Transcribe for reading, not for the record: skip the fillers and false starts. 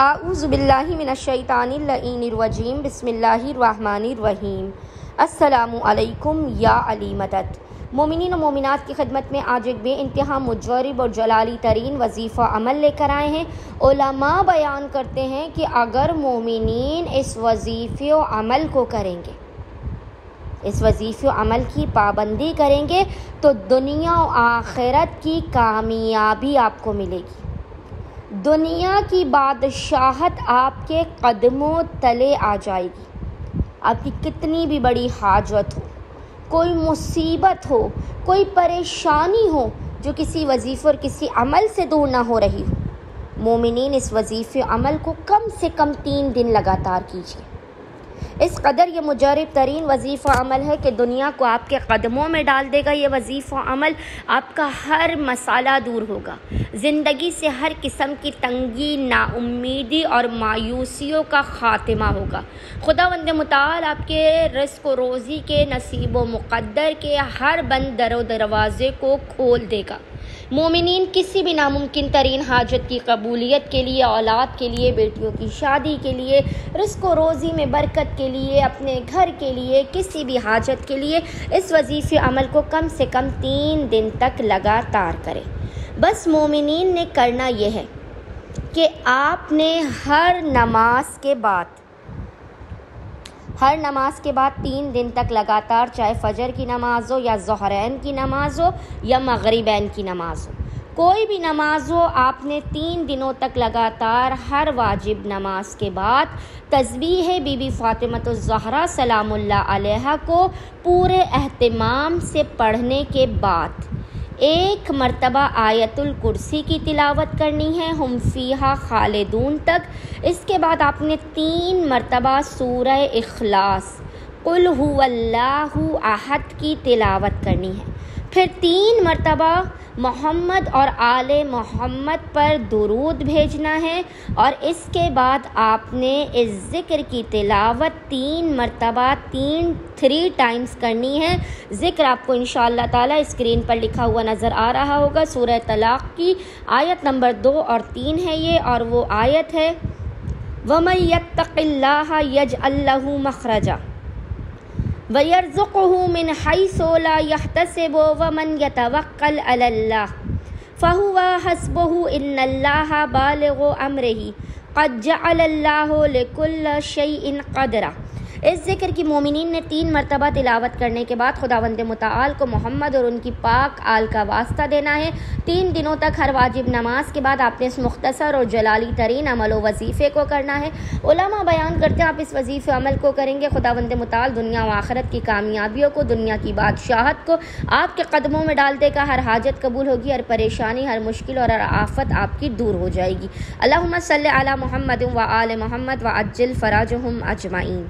اعوذ باللہ من الشیطان اللعین الرجیم بسم اللہ الرحمن الرحیم۔ السلام علیکم یا علی مدد۔ مومنین و مومنات کی خدمت میں آج ایک بے انتہا مجرب اور جلالی ترین وظیفہ عمل لے کر آئے ہیں۔ علماء بیان کرتے ہیں کہ اگر مومنین اس وظیفے و عمل کو کریں گے، اس وظیفے و عمل کی پابندی کریں گے تو دنیا و آخرت کی کامیابی آپ کو ملے گی، دنیا کی بادشاہت آپ کے قدموں تلے آ جائے گی۔ آپ کی کتنی بھی بڑی حاجت ہو، کوئی مصیبت ہو، کوئی پریشانی ہو جو کسی وظیفے اور کسی عمل سے دور نہ ہو رہی ہو، مومنین اس وظیفے عمل کو کم سے کم 3 دن لگاتار کیجیے۔ اس قدر یہ مجرب ترین وظیفہ عمل ہے کہ دنیا کو آپ کے قدموں میں ڈال دے گا۔ یہ وظیفہ عمل آپ کا ہر مسئلہ دور ہوگا، زندگی سے ہر قسم کی تنگی، ناامیدی اور مایوسیوں کا خاتمہ ہوگا۔ خداوند متعال آپ کے رزق و روزی کے، نصیب و مقدر کے ہر بند در و دروازے کو کھول دے گا۔ مومنین کسی بھی ناممکن ترین حاجت کی قبولیت کے لیے، اولاد کے لیے، بیٹیوں کی شادی کے لیے، رزق و روزی میں برکت کے لیے، اپنے گھر کے لیے، کسی بھی حاجت کے لیے اس وظیفے عمل کو کم سے کم 3 دن تک لگاتار کریں۔ بس مومنین نے کرنا یہ ہے کہ آپ نے ہر نماز کے بعد 3 دن تک لگاتار، چاہے فجر کی نماز ہو یا ظہرین کی نماز ہو یا مغربین کی نماز ہو، کوئی بھی نماز ہو، آپ نے 3 دنوں تک لگاتار ہر واجب نماز کے بعد تسبیح بی بی فاطمۃ الزہرا سلام اللہ علیہا کو پورے اہتمام سے پڑھنے کے بعد 1 مرتبہ آیت الکرسی کی تلاوت کرنی ہے، ہم فیہا خالدون تک۔ اس کے بعد آپ نے 3 مرتبہ سورہ اخلاص قل هو اللہ احد کی تلاوت کرنی ہے، پھر 3 مرتبہ محمد اور آل محمد پر درود بھیجنا ہے، اور اس کے بعد آپ نے اس ذکر کی تلاوت 3 مرتبہ 3 ٹائمز کرنی ہے۔ ذکر آپ کو انشاءاللہ تعالی اسکرین پر لکھا ہوا نظر آ رہا ہوگا، سورہ طلاق کی آیت نمبر 2 اور 3 ہے یہ، اور وہ آیت ہے وَمَن يَتَّقِ اللَّهَ يَجْعَل لَّهُ مَخْرَجًا وَيَرْزُقْهُ مِنْ حَيْثُ لَا يَحْتَسِبُ وَمَنْ يَتَوَكَّلْ عَلَى اللَّهِ فَهُوَ حَسْبُهُ إِنَّ اللَّهَ بَالِغُ أَمْرِهِ قَدْ جَعَلَ اللَّهُ لِكُلِّ شَيْءٍ قَدْرًا۔ اس ذکر کی مومنین نے 3 مرتبہ تلاوت کرنے کے بعد خداوند متعال کو محمد اور ان کی پاک آل کا واسطہ دینا ہے۔ 3 دنوں تک ہر واجب نماز کے بعد آپ نے اس مختصر اور جلالی ترین عمل و وظیفے کو کرنا ہے۔ علماء بیان کرتے ہیں آپ اس وظیفے عمل کو کریں گے، خداوند متعال دنیا و آخرت کی کامیابیوں کو، دنیا کی بادشاہت کو آپ کے قدموں میں ڈال دے گا، ہر حاجت قبول ہوگی، ہر پریشانی، ہر مشکل اور ہر آفت آپ کی دور ہو جائے گی۔ اللہم صلی علی محمد و آل محمد وعجل فراجہم اجمعین۔